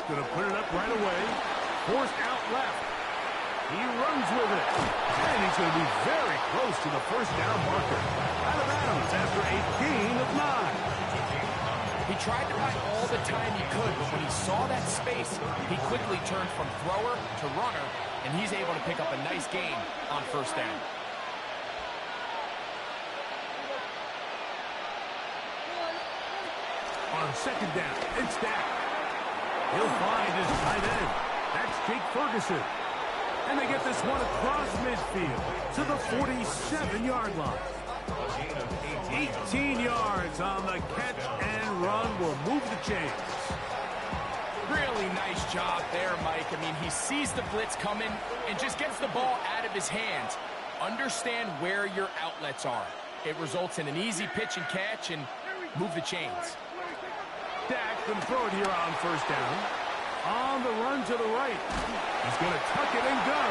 going to put it up right away. Forced out left. He runs with it. And he's going to be very close to the first down marker. Out of bounds after a gain of 9. He tried to buy all the time he could, but when he saw that space, he quickly turned from thrower to runner, and he's able to pick up a nice gain on first down. On second down, it's Dak. He'll find his tight end. That's Jake Ferguson. And they get this one across midfield to the 47-yard line. 18 yards on the catch and run will move the chains. Really nice job there, Mike. I mean, he sees the blitz coming and just gets the ball out of his hands. Understand where your outlets are. It results in an easy pitch and catch and move the chains. Dak can throw it here on first down. On the run to the right. He's going to tuck it and go.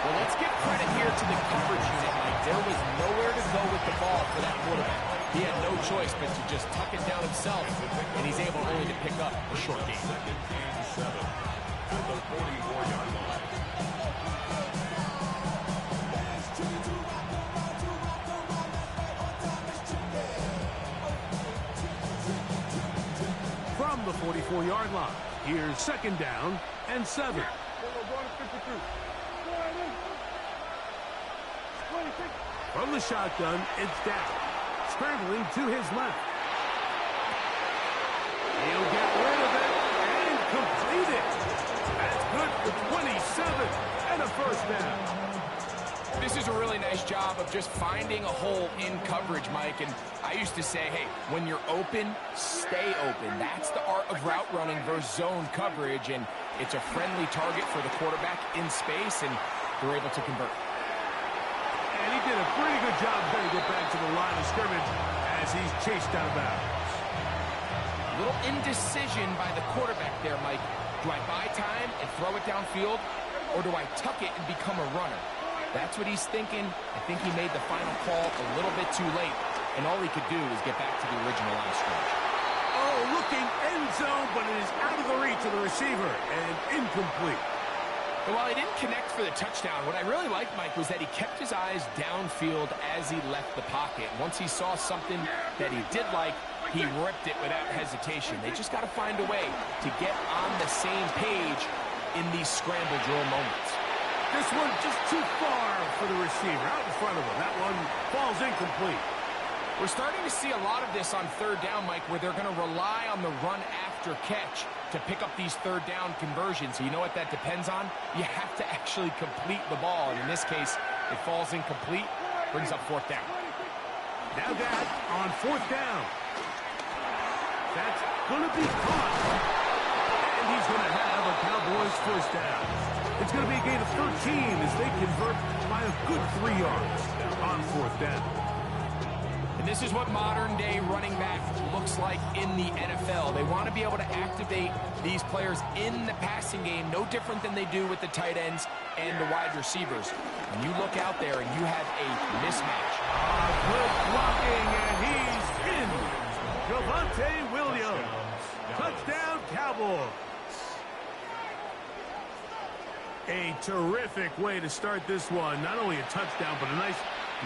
Well, let's give credit here to the coverage unit, Mike. There was nowhere to go with the ball for that quarterback. He had no choice but to just tuck it down himself, and he's able only to pick up a short gain. From the 44-yard line, here's second down and 7. From the shotgun, it's Dak. Scrambling to his left. He'll get rid of it and complete it. That's good for 27 and a first down. This is a really nice job of just finding a hole in coverage, Mike. And I used to say, hey, when you're open, stay open. That's the art of route running versus zone coverage. And it's a friendly target for the quarterback in space, and they're able to convert. And he did a pretty good job trying to get back to the line of scrimmage as he's chased out of bounds. A little indecision by the quarterback there, Mike. Do I buy time and throw it downfield, or do I tuck it and become a runner? That's what he's thinking. I think he made the final call a little bit too late, and all he could do was get back to the original line of scrimmage. Oh, looking end zone, but it is out of the reach of the receiver and incomplete. And while he didn't connect for the touchdown, what I really liked, Mike, was that he kept his eyes downfield as he left the pocket. Once he saw something that he did like, he ripped it without hesitation. They just got to find a way to get on the same page in these scramble drill moments. This one just too far for the receiver, out in front of him. That one falls incomplete. We're starting to see a lot of this on third down, Mike, where they're going to rely on the run after catch to pick up these third down conversions. So you know what that depends on? You have to actually complete the ball. And in this case, it falls incomplete, brings up fourth down. Now Dak on fourth down. That's going to be caught. And he's going to have a Cowboys first down. It's going to be a gain of 13 as they convert by a good 3 yards on fourth down. And this is what modern-day running back looks like in the NFL. They want to be able to activate these players in the passing game, no different than they do with the tight ends and the wide receivers. When you look out there and you have a mismatch. Good blocking, and he's in. Javonte Williams. Touchdown, Cowboys. A terrific way to start this one. Not only a touchdown, but a nice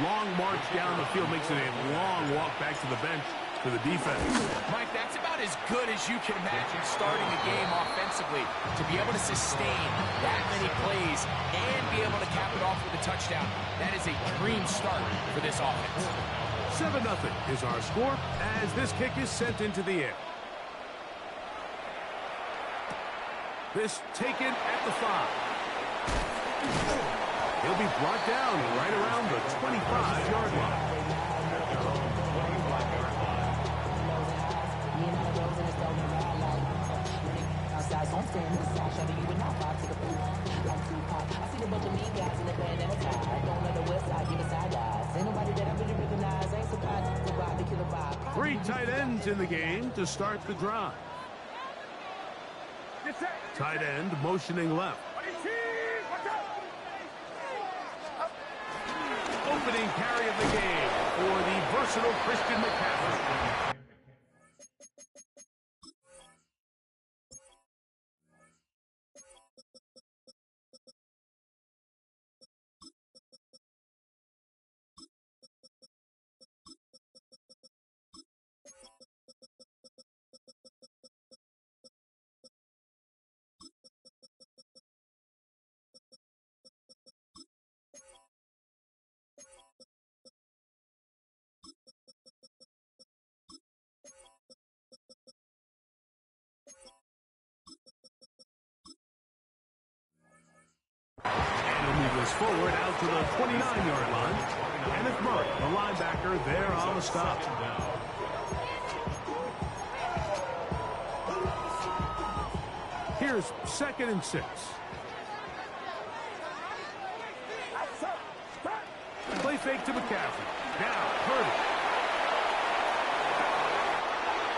long march down the field. Makes it a long walk back to the bench for the defense. Mike, that's about as good as you can imagine starting a game offensively. To be able to sustain that many plays and be able to cap it off with a touchdown, that is a dream start for this offense. 7-0 is our score as this kick is sent into the air. This taken at the 5. He'll be brought down right around the 25-yard line. Three tight ends in the game to start the drive. Tight end motioning left. Opening carry of the game for the versatile Christian McCaffrey. 29-yard line. Kenneth Murray, the linebacker, there on the stop. Here's 2nd and 6. Play fake to McCaffrey. Now, Purdy.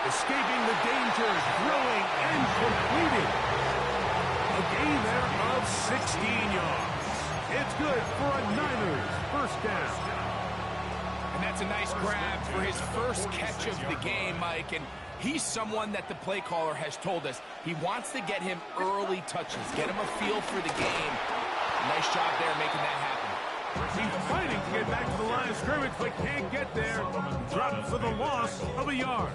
Escaping the danger, throwing and completing. A gain there of 16 yards. It's good for a Niners first down. And that's a nice grab for his first catch of the game, Mike. And he's someone that the play caller has told us he wants to get him early touches, get him a feel for the game. Nice job there making that happen. He's fighting to get back to the line of scrimmage, but can't get there. Dropped for the loss of a yard.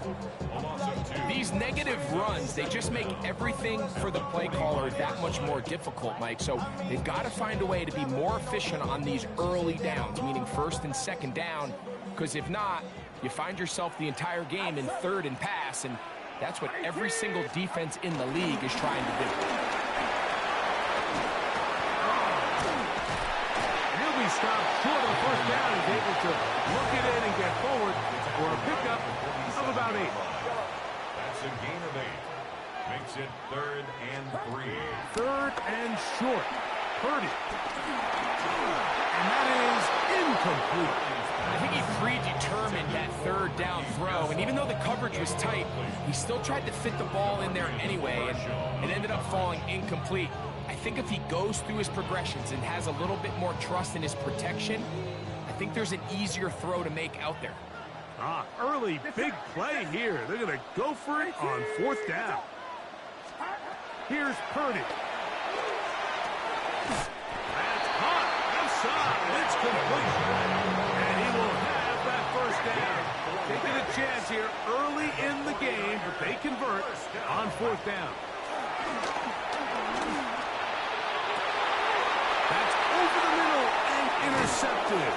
These negative runs, they just make everything for the play caller that much more difficult, Mike. So they've got to find a way to be more efficient on these early downs, meaning 1st and 2nd down, because if not, you find yourself the entire game in 3rd and pass, and that's what every single defense in the league is trying to do. Stopped short of the first down. He's able to look it in and get forward for a pickup of about 8. That's a gain of 8. Makes it 3rd and 3. 3rd and short. Purdy. And that is incomplete. I think he predetermined that 3rd down throw, and even though the coverage was tight, he still tried to fit the ball in there anyway, and it ended up falling incomplete. I think if he goes through his progressions and has a little bit more trust in his protection, I think there's an easier throw to make out there. Early big play here. They're going to go for it on 4th down. Here's Purdy. That's caught. Outside. It's complete. And he will have that first down. Taking a chance here early in the game, but they convert on 4th down. That's over the middle and intercepted.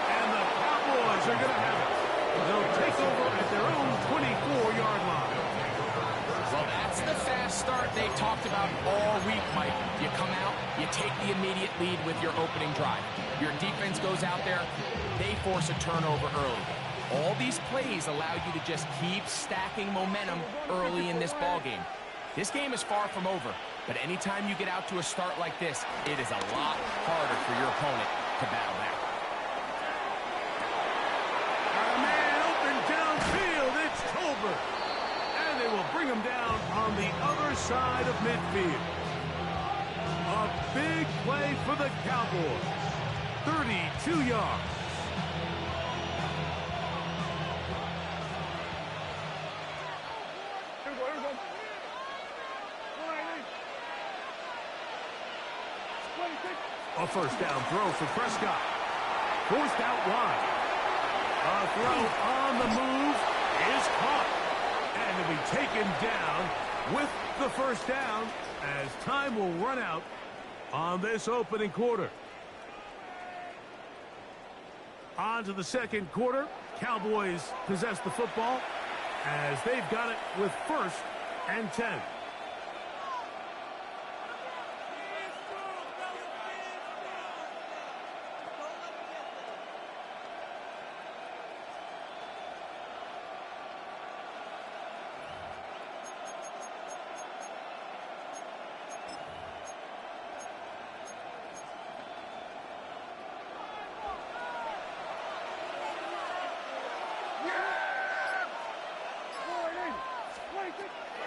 And the Cowboys are going to have it. They'll take over at their own 24-yard line. Well, that's the fast start they talked about all week, Mike. You come out, you take the immediate lead with your opening drive. Your defense goes out there, they force a turnover early. All these plays allow you to just keep stacking momentum early in this ballgame. This game is far from over, but anytime you get out to a start like this, it is a lot harder for your opponent to battle back. A man open downfield, it's Tolbert. And they will bring him down on the other side of midfield. A big play for the Cowboys. 32 yards. A first down throw for Prescott. Forced out wide. A throw on the move is caught. And will be taken down with the first down as time will run out on this opening quarter. On to the second quarter. Cowboys possess the football as they've got it with 1st and 10.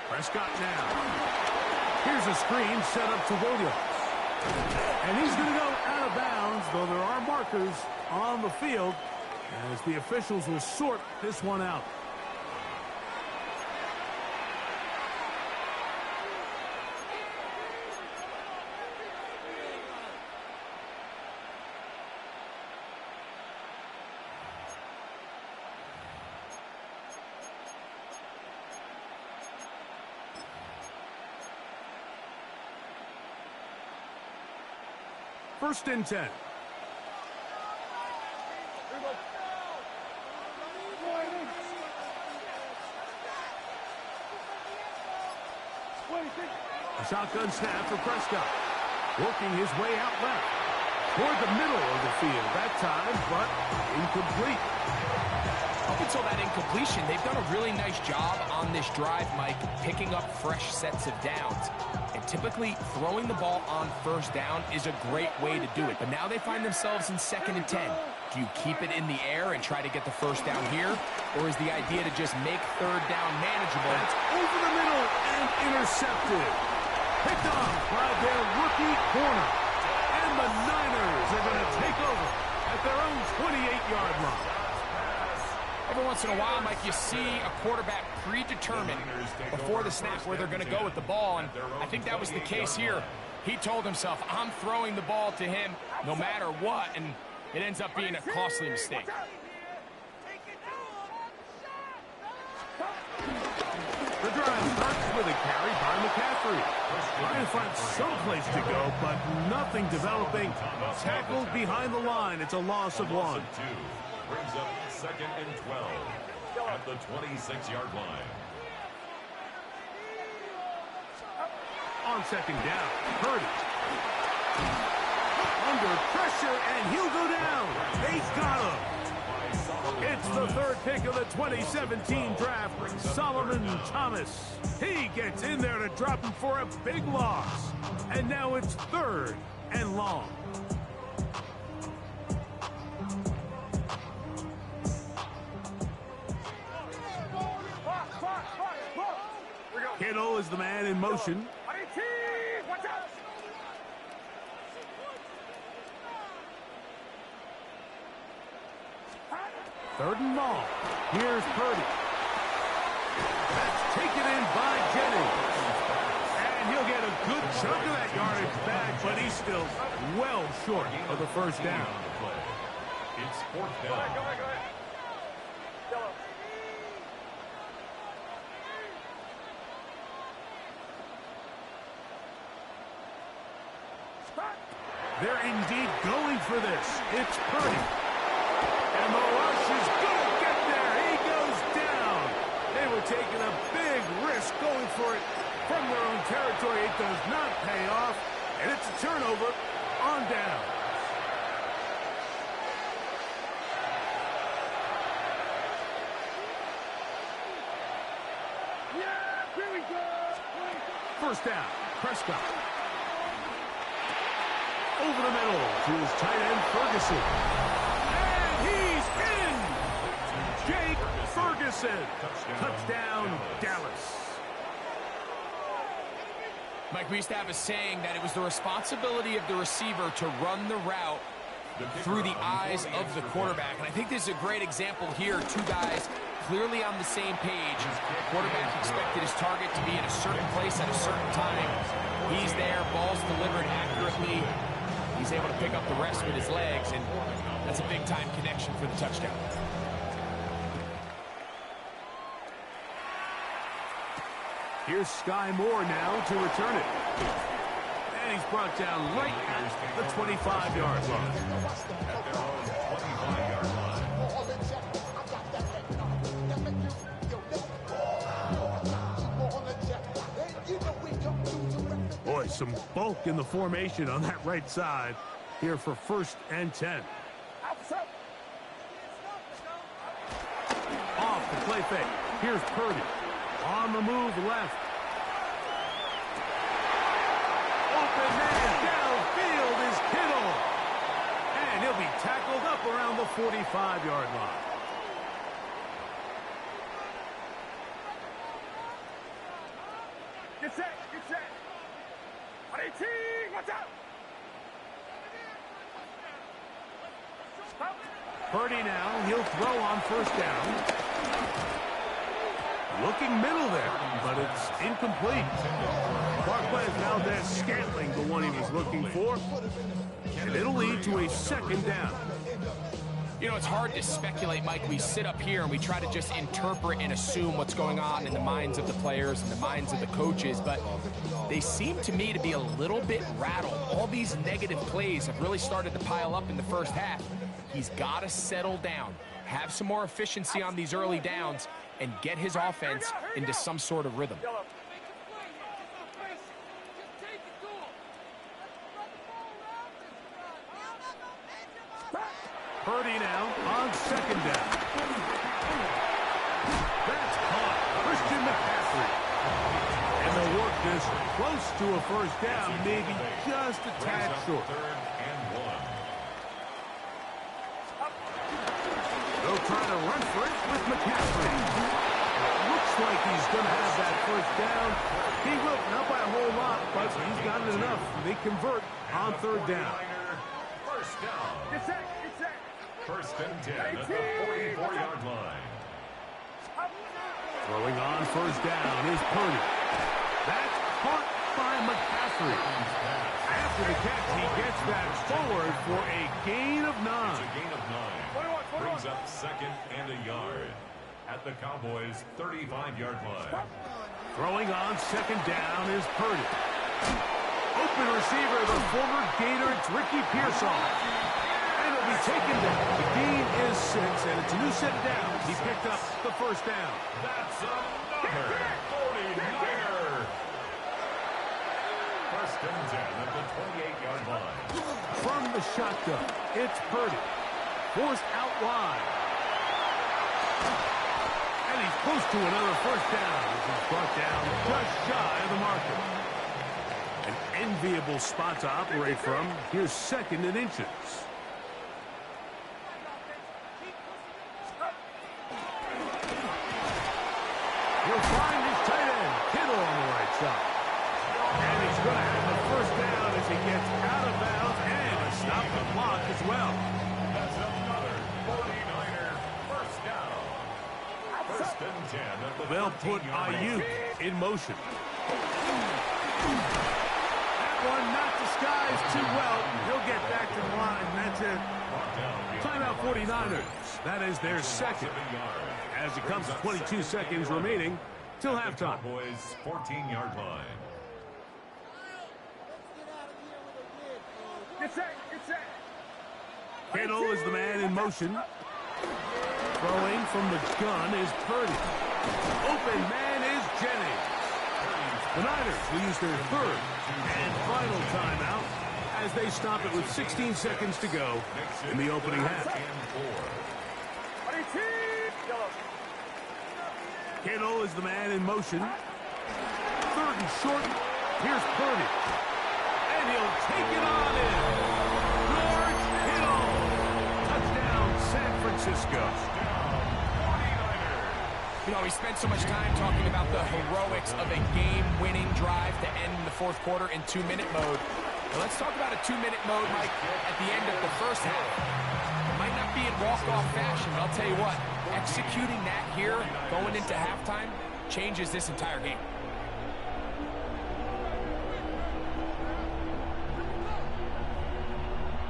Prescott now. Here's a screen set up to Williams. And he's going to go out of bounds, though there are markers on the field as the officials will sort this one out. First and 10. A shotgun snap for Prescott. Working his way out left. toward the middle of the field that time, but incomplete. Up until that incompletion, they've done a really nice job on this drive, Mike, picking up fresh sets of downs. And typically, throwing the ball on first down is a great way to do it. But now they find themselves in 2nd and 10. Do you keep it in the air and try to get the first down here? Or is the idea to just make 3rd down manageable? That's over the middle and intercepted. Picked off by their rookie corner. And the Niners are going to take over at their own 28-yard line. Every once in a while, Mike, you see a quarterback predetermine before the snap where they're going to go with the ball, and I think that was the case here. He told himself, I'm throwing the ball to him no matter what, and it ends up being a costly mistake. The drive starts with a carry by McCaffrey. Trying to find some place to go, but nothing developing. Tackled behind the line. It's a loss of 1. Brings up 2nd and 12 at the 26-yard line. On 2nd down, Purdy. Under pressure, and he'll go down. They got him. It's the 3rd pick of the 2017 draft, Solomon Thomas. He gets in there to drop him for a big loss. And now it's 3rd and long. Kittle is the man in motion. 3rd and long. Here's Purdy. That's taken in by Jennings. And he'll get a good chunk of that yardage back, but he's still well short of the first down. It's 4th down. Go ahead. They're indeed going for this. It's Purdy. And the rush is going to get there. He goes down. They were taking a big risk going for it from their own territory. It does not pay off. And it's a turnover on down. Yeah, here we go. First down, Prescott. Over the middle to his tight end, Ferguson. And he's in! Jake Ferguson. Touchdown, Dallas. Mike, we used to have a saying that it was the responsibility of the receiver to run the route through the eyes of the quarterback. And I think this is a great example here. 2 guys clearly on the same page. The quarterback expected his target to be in a certain place at a certain time. He's there, ball's delivered accurately. He's able to pick up the rest with his legs, and that's a big-time connection for the touchdown. Here's Sky Moore now to return it. And he's brought down right at the 25-yard line. At their own 25-yard line. Boy, some bulk in the formation on that right side here for 1st and 10. Off the play fake. Here's Purdy. On the move left. Open man downfield is Kittle. And he'll be tackled up around the 45-yard line. Get set. Watch out. Purdy now, he'll throw on 1st down. Looking middle there, but it's incomplete. Marquez Valdez-Scantling, the one he was looking for. And it'll lead to a 2nd down. You know, it's hard to speculate, Mike. We sit up here and we try to just interpret and assume what's going on in the minds of the players and the minds of the coaches, but they seem to me to be a little bit rattled. All these negative plays have really started to pile up in the first half. He's got to settle down, have some more efficiency on these early downs, and get his offense into some sort of rhythm. Purdy now on second down. That's caught. Christian McCaffrey. And they'll work this close to a first down, maybe just a tad short. Third and 1. They'll try to run for it with McCaffrey. Looks like he's going to have that first down. He will, not by a whole lot, but he's got it enough. They convert on third down. First down. Get set. Get set. First and 10 at the 44-yard line. Throwing on first down is Purdy. That's caught by McCaffrey. After the catch, he gets that forward for a gain of 9. It's a gain of 9. Brings up second and a yard at the Cowboys' 35-yard line. Throwing on second down is Purdy. Open receiver, the former Gator, it's Ricky Pearsall. And it'll be taken down. The gain is 6, and it's a new set of downs. He picked up the first down. That's another 49er. First and 10 at the 28-yard line. From the shotgun, it's Purdy. Forced out wide. And he's close to another first down as he's brought down just shy of the marker. An enviable spot to operate from. Here's second and inches. He'll find his tight end, Kittle, on the right side. And he's going to have the first down as he gets out of bounds and a stop the clock as well. That's another 49er first down. First and 10 at the They'll put 13-yard line. Ayuk in motion. That one not disguised too well. He'll get back to the line. That's it. Timeout 49ers. That is their second. As it comes to 22 seconds remaining till halftime. Cowboys' 14-yard line. Get set. Get set. Kittle is the man in motion. Throwing from the gun is Purdy. Open man is Jennings. The Niners will use their third and final timeout as they stop it with 16 seconds to go in the opening half. Kittle is the man in motion. Third and short. Here's Purdy. And he'll take it on in. George Kittle. Touchdown, San Francisco. You know, we spent so much time talking about the heroics of a game-winning drive to end the fourth quarter in 2-minute mode. Well, let's talk about a 2-minute mode, Mike, at the end of the first half. It might not be in walk-off fashion, but I'll tell you what, executing that here, going into halftime, changes this entire game.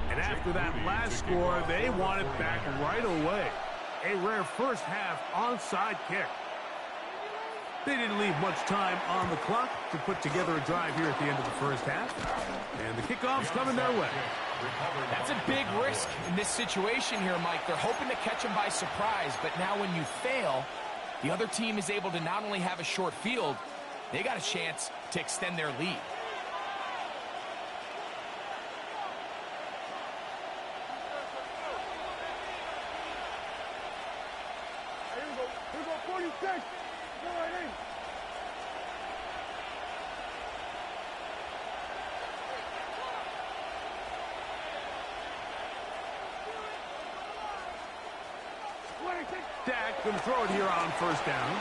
And after that last score, they want it back right away. A rare first half onside kick. They didn't leave much time on the clock to put together a drive here at the end of the first half. And the kickoff's coming their way. That's a big risk in this situation here, Mike. They're hoping to catch them by surprise, but now when you fail, the other team is able to not only have a short field, they got a chance to extend their lead. Here we go. 46. Go right in. Dak can throw it here on first down.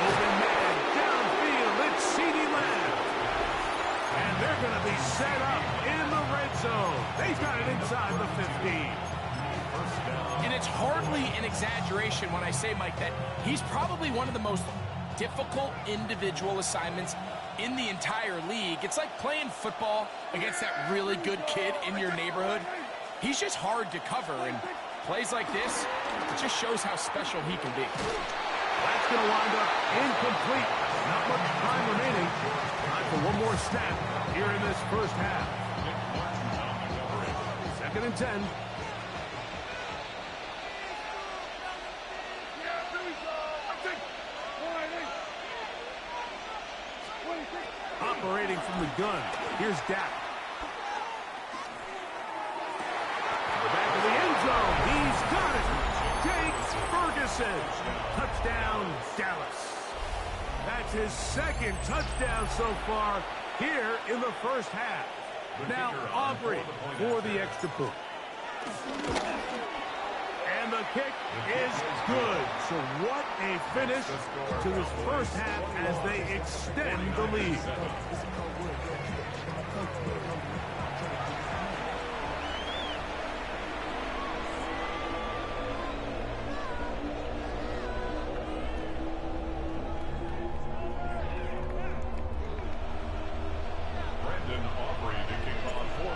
Open man downfield. It's CeeDee Lamb. And they're going to be set up in the red zone. They've got it inside the 15. And it's hardly an exaggeration when I say, Mike, that he's probably one of the most difficult individual assignments in the entire league. It's like playing football against that really good kid in your neighborhood. He's just hard to cover, and plays like this, it just shows how special he can be. That's going to wind up incomplete. Not much time remaining. Time for one more snap here in this first half. Second and 10. Operating from the gun. Here's Dak. misses. Touchdown, Dallas. That's his second touchdown so far here in the first half. Now Aubrey for the extra point. And the kick is good. So what a finish to his first half as they extend the lead.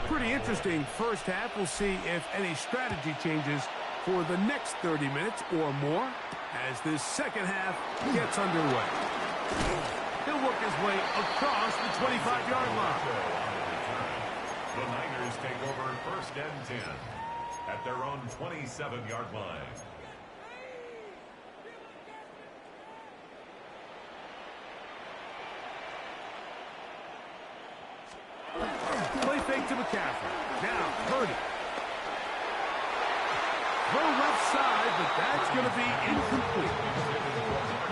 Pretty interesting first half. We'll see if any strategy changes for the next 30 minutes or more as this second half gets underway. He'll work his way across the 25-yard line. The Niners take over first and 10 at their own 27-yard line. Play fake to McCaffrey. Now, Purdy. Throw left side, but that's going to be incomplete.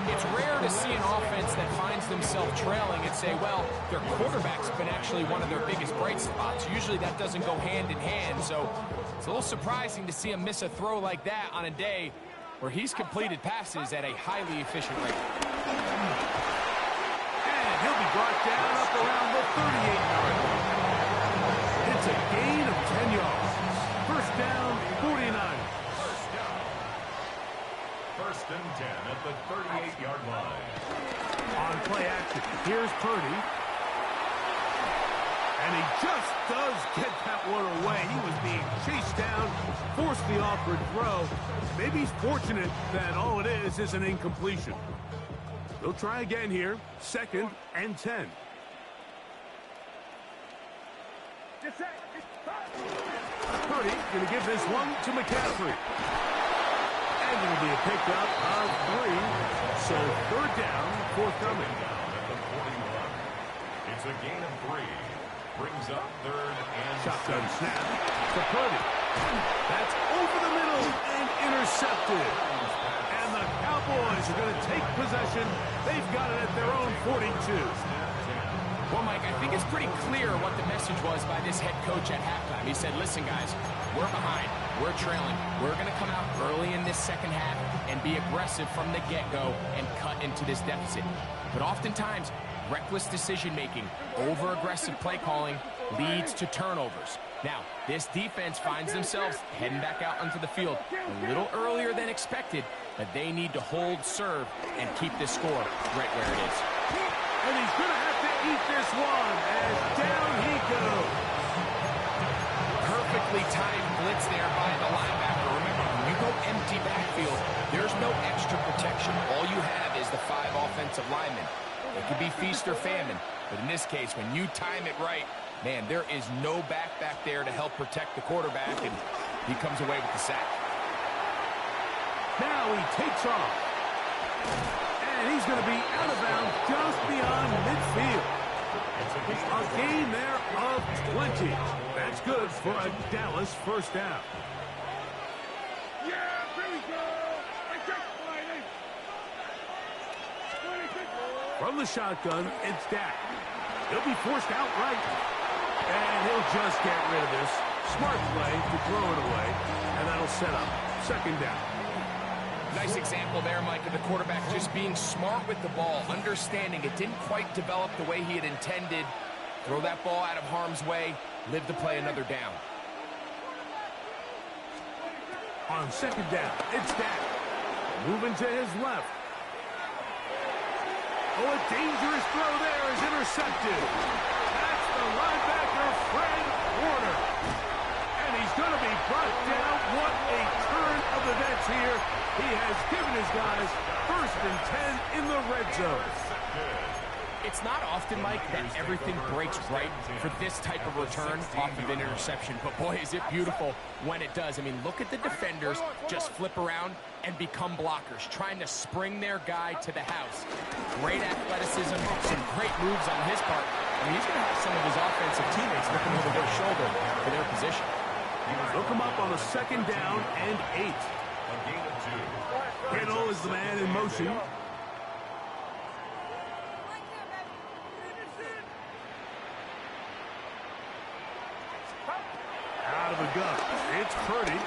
It's rare to see an offense that finds themselves trailing and say, well, their quarterback's been actually one of their biggest bright spots. Usually that doesn't go hand in hand, so it's a little surprising to see him miss a throw like that on a day where he's completed passes at a highly efficient rate. And he'll be brought down up around the 38-yard line. It's a gain of 10 yards. First down, 49. First and 10 at the 38-yard line. On play action, here's Purdy. And he just does get that one away. He was being chased down, forced the awkward throw. Maybe he's fortunate that all it is an incompletion. They'll try again here, second and 10. Purdy going to give this one to McCaffrey. And it'll be a pickup of 3. So third down, forthcoming. At the 41. It's a gain of 3. Brings up third and Shotgun snap to Purdy. That's over the middle and intercepted. And the Cowboys are going to take possession. They've got it at their own 42. Well, Mike, I think it's pretty clear what the message was by this head coach at halftime. He said, listen, guys, we're behind. We're trailing. We're going to come out early in this second half and be aggressive from the get-go and cut into this deficit. But oftentimes, reckless decision-making, over-aggressive play calling leads to turnovers. Now, this defense finds themselves heading back out onto the field a little earlier than expected, but they need to hold serve and keep this score right where it is. And he's going to have to eat this one as down he goes. Perfectly timed blitz there by the linebacker. Remember, when you go empty backfield, there's no extra protection. All you have is the 5 offensive linemen. It could be feast or famine, but in this case, when you time it right, man, there is no back there to help protect the quarterback, and he comes away with the sack. Now he takes off. And he's going to be out of bounds just beyond midfield. A gain there of 20. That's good for a Dallas first down. Yeah, here we go. From the shotgun, it's Dak. He'll be forced outright. And he'll just get rid of this. Smart play to throw it away. And that'll set up second down. Nice example there, Mike, of the quarterback just being smart with the ball, understanding it didn't quite develop the way he had intended. Throw that ball out of harm's way, live to play another down. On second down, it's Dak. Moving to his left. Oh, a dangerous throw there is intercepted. That's the linebacker, Fred Warner. And he's going to be brought down. What a turn of events here. He has given his guys first and 10 in the red zone. It's not often, Mike, that everything breaks right for this type of return off of an interception. But, boy, is it beautiful when it does. I mean, look at the defenders just flip around and become blockers, trying to spring their guy to the house. Great athleticism, some great moves on his part. I mean, he's going to have some of his offensive teammates looking over their shoulder for their position. Look him up on a second down and 8. A gain of 2. Kittle is the man in motion. Out of the gun. It's Purdy.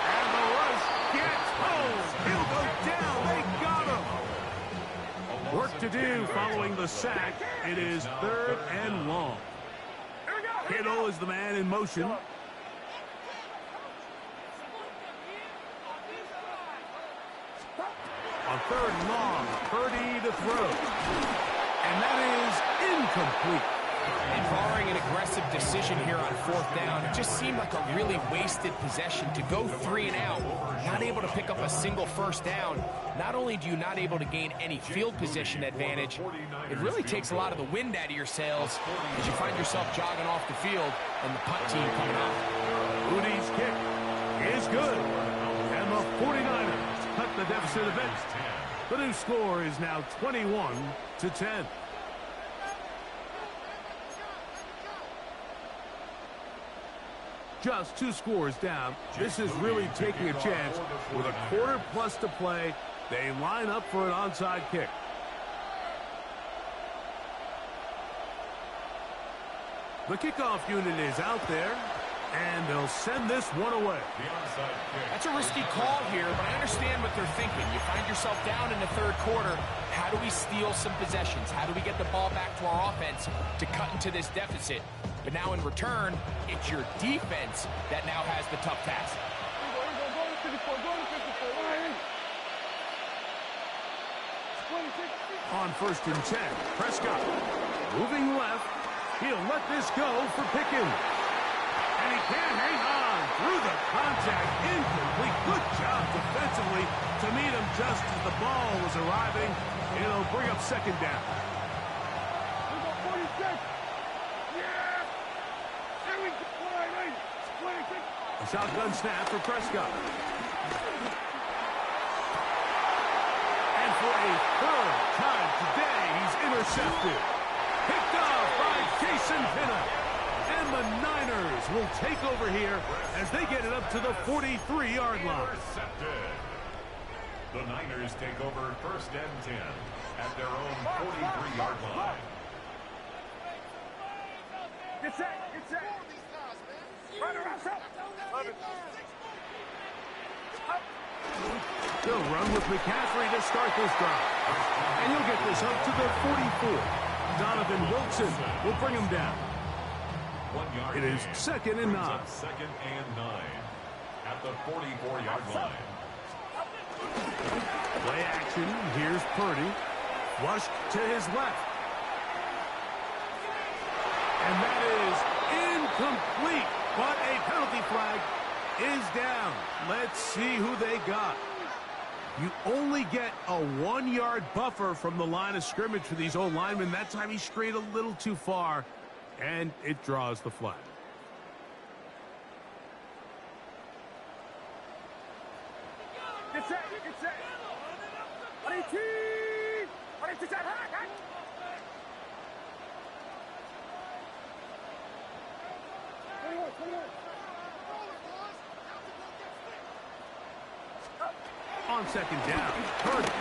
And the rush gets home. He'll go down. They got him. Work to do following the sack. It is 3rd and long. Kittle is the man in motion. On 3rd and long, Purdy to throw. And that is incomplete. And barring an aggressive decision here on 4th down, it just seemed like a really wasted possession to go 3 and out, not able to pick up a single 1st down. Not only do you not able to gain any field position advantage, it really takes a lot of the wind out of your sails as you find yourself jogging off the field and the punt team coming up. Rudy's kick is good. And the 49ers cut the deficit a bit. The new score is now 21-10. Just 2 scores down. This is really taking a chance. With a quarter plus to play, they line up for an onside kick. The kickoff unit is out there, and they'll send this one away. That's a risky call here, but I understand what they're thinking. You find yourself down in the 3rd quarter. How do we steal some possessions? How do we get the ball back to our offense to cut into this deficit? But now in return, it's your defense that now has the tough task. On 1st and 10, Prescott moving left. He'll let this go for Pickens. And he can't hang on through the contact. Incomplete. Good job defensively to meet him just as the ball was arriving. It'll bring up 2nd down. A shotgun snap for Prescott. And for a 3rd time today, he's intercepted. Picked off by Jason Pinnock. And the Niners will take over here as they get it up to the 43-yard line. The Niners take over 1st and 10 at their own 43-yard line. Get set, get set. Right around, stop. They'll run with McCaffrey to start this drive. And he'll get this up to the 44. Donovan Wilson will bring him down. 1 yard. It is 2nd and 9. 2nd and 9 at the 44-yard line. Play action. Here's Purdy. Flushed to his left. And that is incomplete. But a penalty flag is down. Let's see who they got. You only get a 1-yard buffer from the line of scrimmage for these old linemen. That time he strayed a little too far, and it draws the flag. Get set, get set. On 2nd down, Purdy.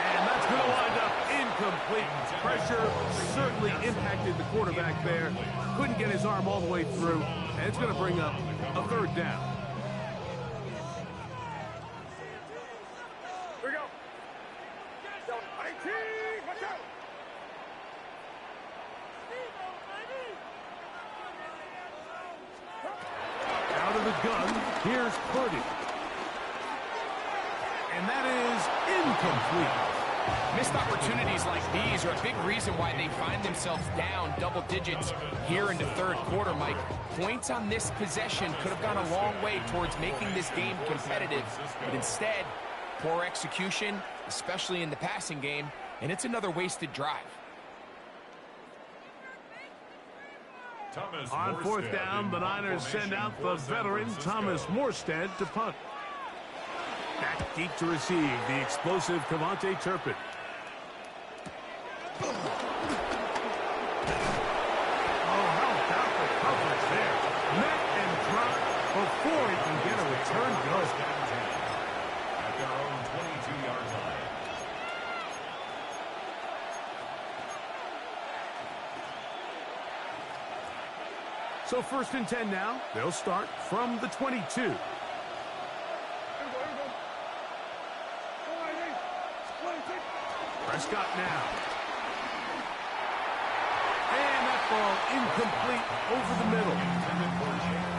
And that's going to wind up incomplete. Pressure certainly impacted the quarterback there. Couldn't get his arm all the way through. And it's going to bring up a 3rd down. Here we go. Watch out. Out of the gun, here's Purdy. And that is incomplete. Missed opportunities like these are a big reason why they find themselves down double digits here in the 3rd quarter, Mike. Points on this possession could have gone a long way towards making this game competitive, but instead, poor execution, especially in the passing game, and it's another wasted drive. On 4th down, the Niners send out the veteran Thomas Morstead to punt. Back deep to receive the explosive Cavante Turpin. Oh, how about the coverage there? Met and dropped before he can get a return So 1st and 10 now. They'll start from the 22. Prescott now. And that ball incomplete over the middle.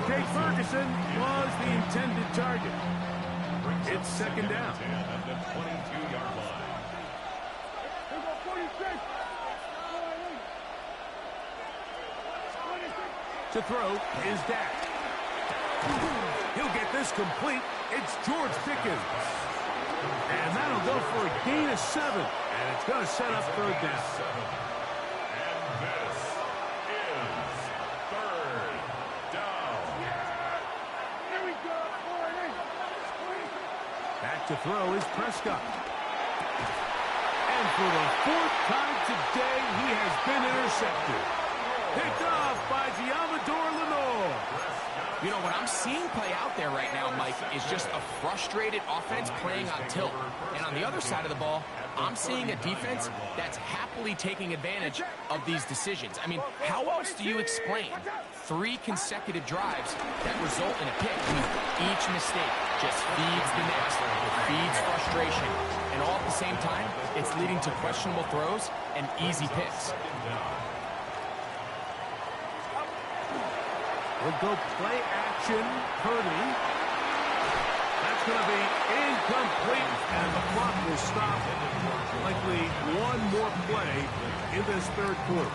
Jake Ferguson was the intended target. It's 2nd down. At the 22-yard line. To throw is Dak. He'll get this complete. It's George Pickens. And that'll go for a gain of 7. And it's going to set up 3rd down. And this is 3rd down. Here we go. Back to throw is Prescott. And for the 4th time today, he has been intercepted. Picked off by Giamador Lenore. You know, what I'm seeing play out there right now, Mike, is just a frustrated offense playing on tilt. And on the other side of the ball, I'm seeing a defense that's happily taking advantage of these decisions. I mean, how else do you explain 3 consecutive drives that result in a pick? I mean, each mistake just feeds the next. It feeds frustration. And all at the same time, it's leading to questionable throws and easy picks. We'll go play action. Purdy. That's going to be incomplete, and the clock will stop. Likely one more play in this 3rd quarter.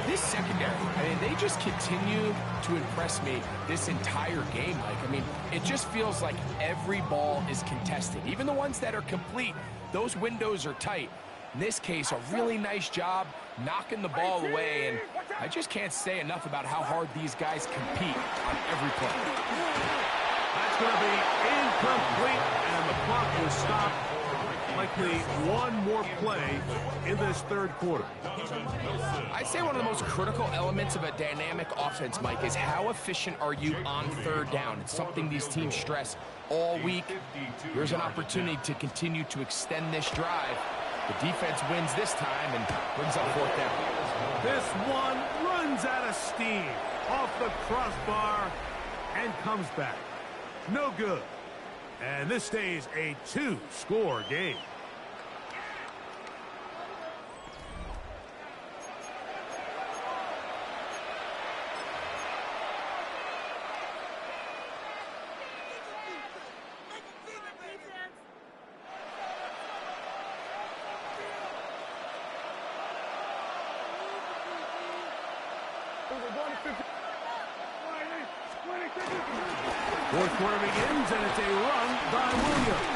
This secondary, I mean, they just continue to impress me this entire game, Mike. I mean, it just feels like every ball is contested. Even the ones that are complete, those windows are tight. In this case, a really nice job knocking the ball away, and I just can't say enough about how hard these guys compete on every play. That's going to be incomplete, and the clock will stop. Likely one more play in this 3rd quarter. I'd say one of the most critical elements of a dynamic offense, Mike, is how efficient are you on 3rd down. It's something these teams stress all week. Here's an opportunity to continue to extend this drive. The defense wins this time and brings up 4th down. This one runs out of steam off the crossbar and comes back. No good. And this stays a 2-score game. Fourth quarter begins, and it's a run by Williams.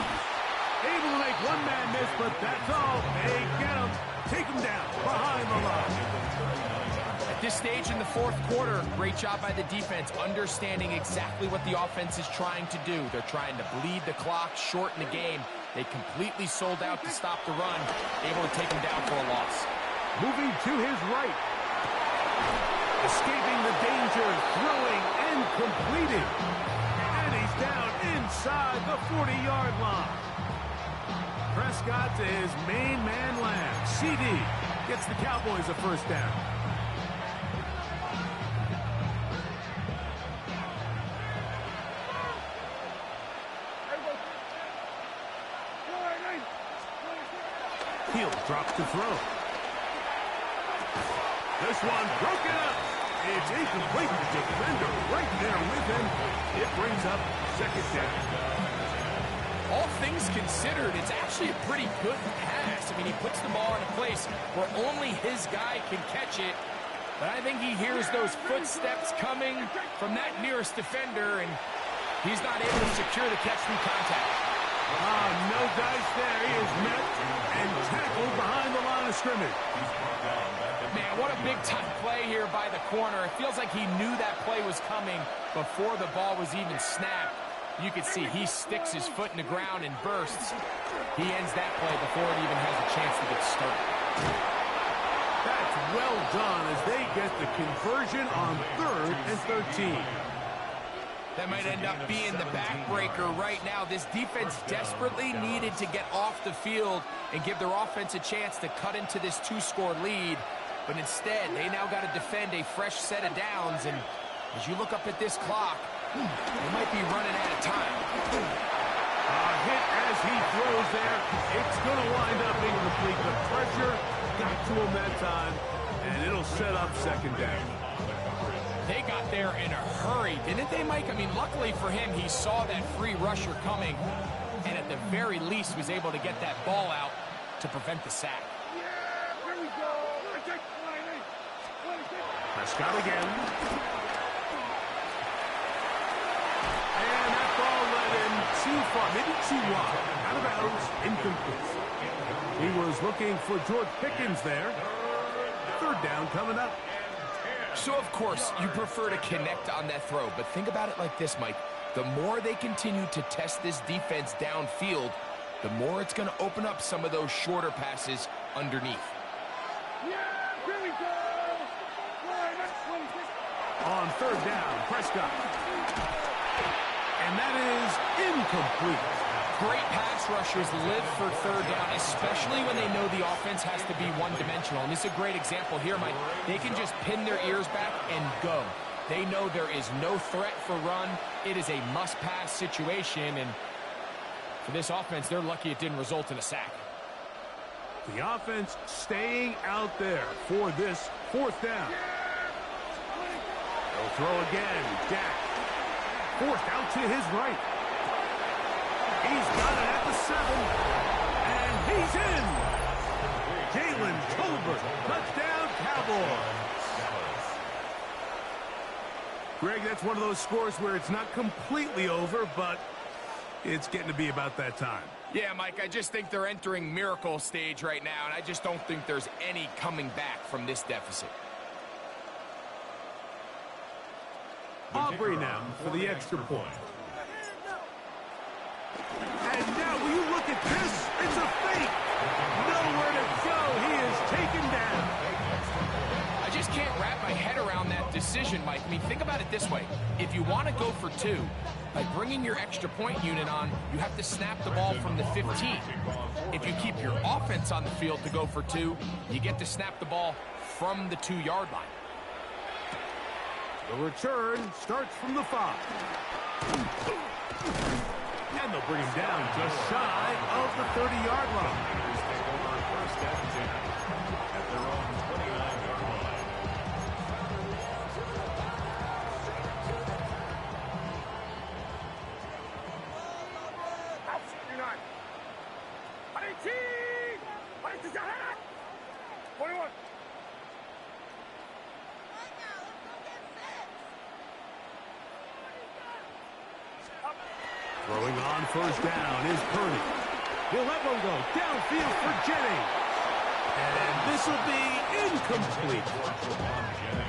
Able to make one man miss, but that's all. They get him, take him down behind the line. At this stage in the 4th quarter, great job by the defense, understanding exactly what the offense is trying to do. They're trying to bleed the clock, shorten the game. They completely sold out to stop the run, able to take him down for a loss. Moving to his right. Escaping the danger, throwing and completing. And he's down inside the 40-yard line. Prescott to his main man Lamb. CD gets the Cowboys a 1st down. He'll drop to throw. This one broken up. It's incomplete. Defender right there with him. It brings up 2nd down. All things considered, it's actually a pretty good pass. I mean, he puts the ball in a place where only his guy can catch it. But I think he hears those footsteps coming from that nearest defender, and he's not able to secure the catch through contact. No dice there. He is met and tackled behind the line of scrimmage. Man, what a big-time play here by the corner. It feels like he knew that play was coming before the ball was even snapped. You can see he sticks his foot in the ground and bursts. He ends that play before it even has a chance to get started. That's well done as they get the conversion on 3rd and 13. That might end up being the backbreaker right now. This defense desperately needed to get off the field and give their offense a chance to cut into this 2-score lead. But instead, they now got to defend a fresh set of downs. And as you look up at this clock, they might be running out of time. Hit as he throws there. It's going to wind up being complete. The pressure got to him that time, and it'll set up second down. They got there in a hurry, didn't they, Mike? I mean, luckily for him, he saw that free rusher coming, and at the very least was able to get that ball out to prevent the sack. Here we go. Prescott again. And that ball led him too far, maybe too wide. Out of bounds, incomplete. He was looking for George Pickens there. Third down coming up. So, of course, you prefer to connect on that throw, but think about it like this, Mike. The more they continue to test this defense downfield, the more it's going to open up some of those shorter passes underneath. Here we go. On third down, Prescott. And that is incomplete. Great pass rushers live for third down, especially when they know the offense has to be one-dimensional. And this is a great example here, Mike. They can just pin their ears back and go. They know there is no threat for run. It is a must-pass situation, and for this offense, they're lucky it didn't result in a sack. The offense staying out there for this fourth down. They'll throw again. Dak. Forced out to his right. He's got it at the 7. And he's in. Jalen Tolbert. Touchdown, Cowboys. Greg, that's one of those scores where it's not completely over, but it's getting to be about that time. Yeah, Mike, I just think they're entering miracle stage right now, and I just don't think there's any coming back from this deficit. Aubrey now for the extra point. And now, will you look at this? It's a fake. Nowhere to go. He is taken down. I just can't wrap my head around that decision, Mike. I mean, think about it this way. If you want to go for two, by bringing your extra point unit on, you have to snap the ball from the 15. If you keep your offense on the field to go for two, you get to snap the ball from the 2-yard line. The return starts from the 5. And they'll bring him down just shy of the 30-yard line. First and 10 at their own 29-yard line. You're not. 21. Throwing on first down is Purdy. He'll let one go downfield for Jennings. And this will be incomplete.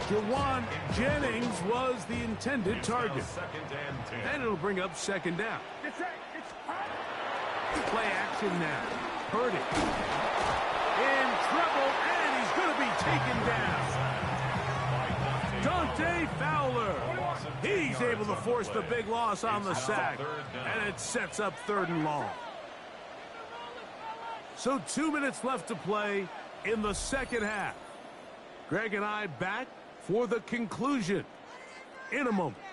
Jawan Jennings was the intended target. And it'll bring up second down. Play action now. Purdy in trouble, and he's going to be taken down. Dante Fowler. He's able to force the big loss on the sack, and it sets up 3rd and long. So 2 minutes left to play in the second half. Greg and I back for the conclusion in a moment.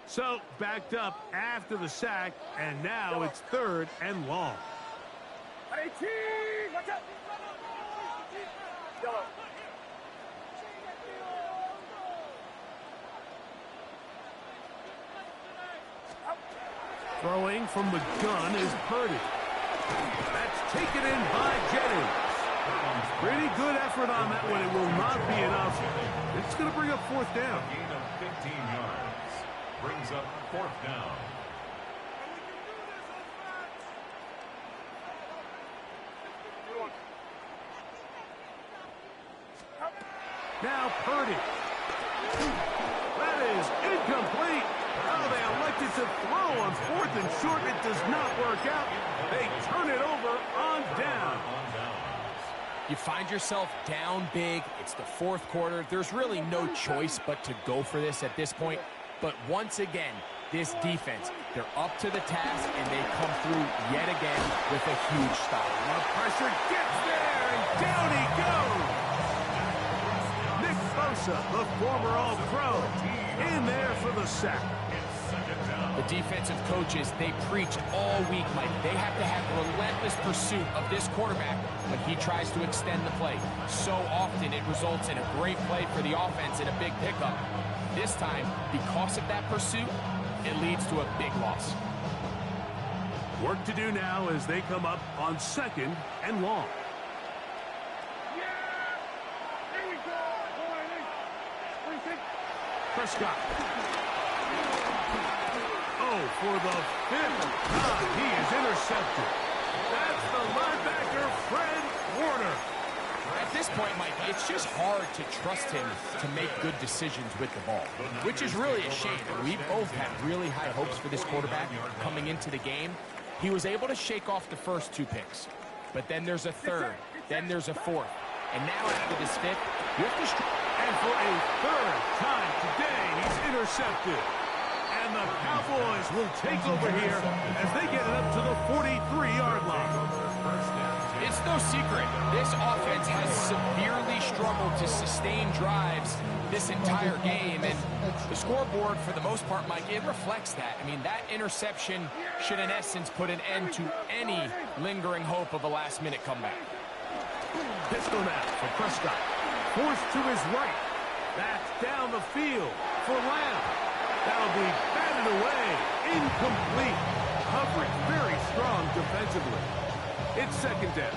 So backed up after the sack, and now it's 3rd and long. 18. Watch out. Yellow. Throwing from the gun is Purdy. That's taken in by Jennings. Pretty good effort on that one. It will not be enough. It's going to bring up 4th down. Gain of 15 yards. Brings up 4th down. Now Purdy. That is incomplete. Oh, they elected to throw on 4th and short. It does not work out. They turn it over on down. You find yourself down big. It's the 4th quarter. There's really no choice but to go for this at this point. But once again, this defense, they're up to the task, and they come through yet again with a huge stop. The pressure gets there, and down he goes. Nick Bosa, the former All-Pro, in there for the sack. The defensive coaches, they preach all week, Mike. They have to have relentless pursuit of this quarterback when he tries to extend the play. So often it results in a great play for the offense and a big pickup. This time, because of that pursuit, it leads to a big loss. Work to do now as they come up on 2nd and long. Here we go. Prescott. Oh, for the 5th time, he is intercepted. That's the linebacker, Fred Warner. At this point, Mike, it's just hard to trust him to make good decisions with the ball, which is really a shame. We both had really high hopes for this quarterback coming into the game. He was able to shake off the first 2 picks, but then there's a 3rd, then there's a 4th, and now after this 5th, you have to... And for a 3rd time today, he's intercepted. And the Cowboys will take over here as they get it up to the 43-yard line. It's no secret, this offense has severely struggled to sustain drives this entire game, and the scoreboard, for the most part, Mike, it reflects that. I mean, that interception should, in essence, put an end to any lingering hope of a last-minute comeback. Pistol now for Prescott. Forced to his right. That's down the field for Lamb. That'll be batted away. Incomplete. Coverage very strong defensively. It's 2nd down.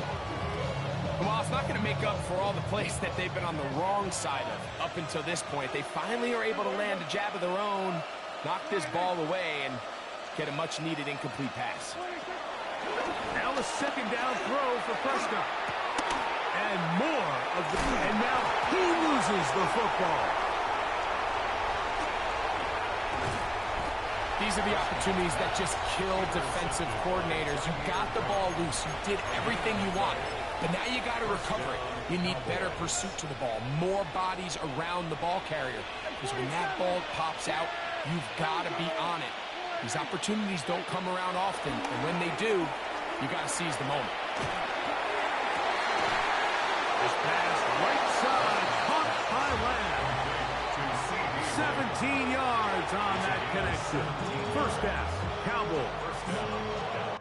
Well, it's not going to make up for all the plays that they've been on the wrong side of up until this point. They finally are able to land a jab of their own, knock this ball away, and get a much-needed incomplete pass. Now a 2nd down throw for Prescott. And more of the... And now he loses the football. These are the opportunities that just kill defensive coordinators. You got the ball loose. You did everything you want. But now you got to recover it. You need better pursuit to the ball, more bodies around the ball carrier. Because when that ball pops out, you've got to be on it. These opportunities don't come around often. And when they do, you got to seize the moment. This pass right side, caught by Lamb. 17 yards on that connection. First down, Cowboys.